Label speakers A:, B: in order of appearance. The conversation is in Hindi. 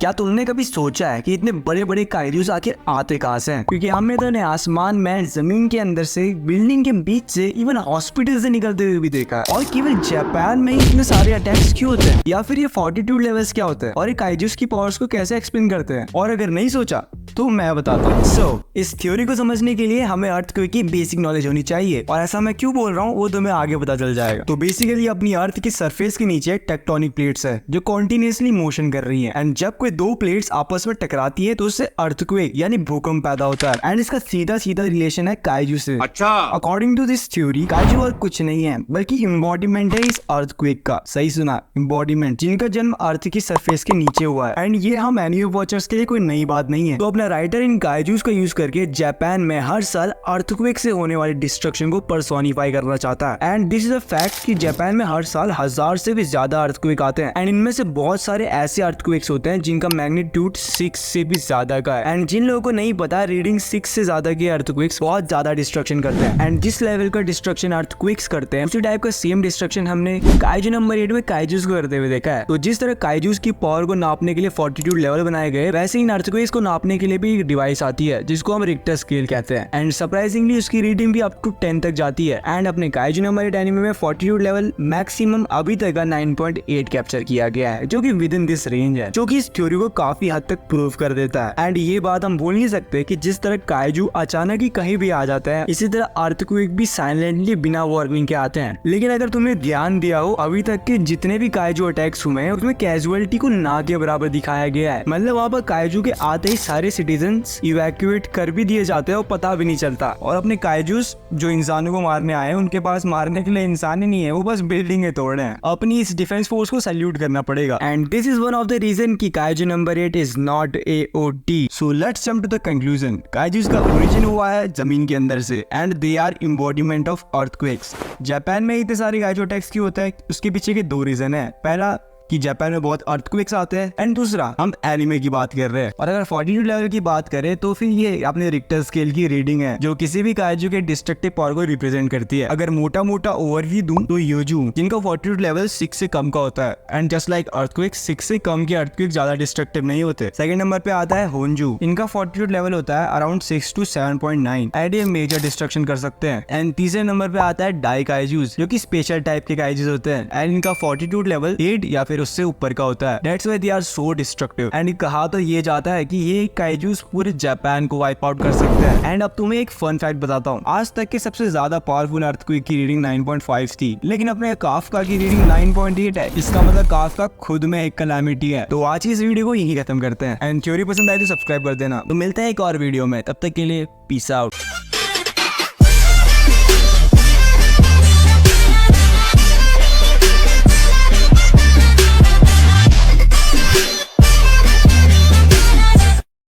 A: क्या तुमने कभी सोचा है कि इतने बड़े बड़े काइजूस आखिर आते कहां से हैं? क्योंकि हमने तो इन्हें आसमान में, जमीन के अंदर से, बिल्डिंग के बीच से, इवन हॉस्पिटल से निकलते हुए भी देखा है। और केवल जापान में ही इतने सारे अटैक्स क्यों होते हैं, या फिर ये फॉर्टिट्यूड लेवल्स क्या होते हैं, और ये काइजूस की पावर्स को कैसे एक्सप्लेन करते हैं? और अगर नहीं सोचा तो मैं बताता हूँ। इस थ्योरी को समझने के लिए हमें अर्थक्वेक की बेसिक नॉलेज होनी चाहिए, और ऐसा मैं क्यों बोल रहा हूँ वो तुम्हें आगे पता चल जाएगा। तो बेसिकली अपनी अर्थ की सरफेस के नीचे टेक्टोनिक प्लेट्स है जो कॉन्टिन्यूसली मोशन कर रही है, एंड जब कोई दो प्लेट्स आपस में टकराती है तो उससे अर्थक्वेक यानी भूकंप पैदा होता है। एंड इसका सीधा सीधा रिलेशन है काइजू से।
B: अच्छा,
A: according to this theory kaiju और कुछ नहीं है बल्कि इम्बॉडीमेंट है इस अर्थक्वेक का। सही सुना, इम्बॉडीमेंट, जिनका जन्म अर्थ की सरफेस के नीचे हुआ है। एंड ये हम एनिमे वॉचर्स के लिए कोई नई बात नहीं है। तो अपना राइटर इन काइजूस का यूज करके जापान में हर साल अर्थक्वेक से होने वाली डिस्ट्रक्शन को पर्सोनिफाई करना चाहता है। And this is a fact कि जापान में हर साल 1000 से भी ज्यादा अर्थक्वेक आते हैं, एंड इनमें से बहुत सारे ऐसे अर्थक्वेक्स होते हैं जिनका मैग्नीट्यूड 6 से भी ज्यादा का है। एंड जिन लोगों को नहीं पता, रीडिंग 6 से ज्यादा के अर्थक्वेक्स बहुत ज्यादा डिस्ट्रक्शन करते हैं। एंड जिस लेवल का डिस्ट्रक्शन अर्थक्वेक्स करते हैं उसी टाइप का सेम डिस्ट्रक्शन हमने काइजू नंबर 8 में काइजूस को करते हुए देखा है। तो जिस तरह काइजूस की पावर को नापने के लिए फॉर्टिट्यूड लेवल बनाए गए, वैसे इन अर्थक्वेक्स को नापने के लिए भी एक डिवाइस आती है जिसको हम रिक्टर स्केल कहते हैं। एंड सरप्राइजिंगली उसकी रीडिंग भी अप टू 10 तक जाती है। एंड अपने काइजू नंबर 8 एनिमे में फॉर्टिट्यूड लेवल मैक्सिमम अभी तक का 9.8 कैप्चर किया गया है, जो कि विद इन दिस रेंज है, जो कि इस थ्योरी को काफी हद तक प्रूव कर देता है। एंड ये बात हम बोल नहीं सकते कि जिस तरह काइजू अचानक ही कहीं भी आ जाता है, इसी तरह अर्थक्वेक भी साइलेंटली बिना वार्निंग के आते हैं। लेकिन अगर तुमने ध्यान दिया हो, अभी तक के जितने भी काइजू अटैक्स हुए हैं उसमें कैजुअलिटी को ना के बराबर दिखाया गया है। मतलब वहाँ पर काइजू के आते ही सारे सिटीजन्स इवैक्यूएट कर भी दिए जाते हैं और पता भी नहीं चलता। और अपने काइजूस जो इंसानों को मारने आए हैं, उनके पास मारने के लिए इंसान ही नहीं है, वो बस बिल्डिंगें तोड़ रहे हैं। अपनी इस डिफेंस फोर्स को सैल्यूट करना पड़ेगा। And this is one of the reason कि kaiju number 8 is not AOT। So let's jump to the conclusion. Kaijus का ओरिजिन हुआ है जमीन के अंदर से, and they are embodiment of earthquakes. Japan में इतने सारे काइजू अटैक्स क्यों होता है, उसके पीछे के दो रीजन है। पहला कि जापान में बहुत अर्थक्वेक्स आते हैं, एंड दूसरा हम एनिमे की बात कर रहे हैं। और अगर फॉर्टिट्यूड लेवल की बात करें तो फिर ये अपने रिक्टर स्केल की रीडिंग है जो किसी भी काइजू के डिस्ट्रक्टिव पावर को रिप्रेजेंट करती है। अगर मोटा मोटा ओवरव्यू दूं तो योजू, जिनका फॉर्टिट्यूड लेवल 6 से कम का होता है, एंड जस्ट लाइक अर्थक्वेक 6 से कम के अर्थक्वेक ज्यादा डिस्ट्रक्टिव नहीं होते। सेकंड नंबर पे आता है होन्जू, इनका फॉर्टिट्यूड लेवल होता है अराउंड 6 to 7.9, एंड ये मेजर डिस्ट्रक्शन कर सकते हैं। एंड तीसरे नंबर पे आता है डाई काइजूस, जो कि स्पेशल टाइप के काइजूस होते हैं, एंड इनका फॉर्टिट्यूड लेवल 8 या फिर उससे ऊपर का होता है। That's why they are so destructive. And कहा तो ये जाता है कि ये काइजूस पूरे जापान को वाइप आउट कर सकते हैं। एंड अब तुम्हें एक फन फैक्ट बताता हूँ। आज तक के सबसे ज्यादा पावरफुल अर्थक्वेक की रीडिंग 9.5 थी, लेकिन अपने काफ्का की रीडिंग 9.8 है। इसका मतलब काफ्का खुद में एक कैलामिटी है। तो आज इस वीडियो को यही खत्म करते हैं। एंड थ्योरी पसंद आए तो सब्सक्राइब कर देना। तो मिलते हैं एक और वीडियो में, तब तक के लिए पीस आउट।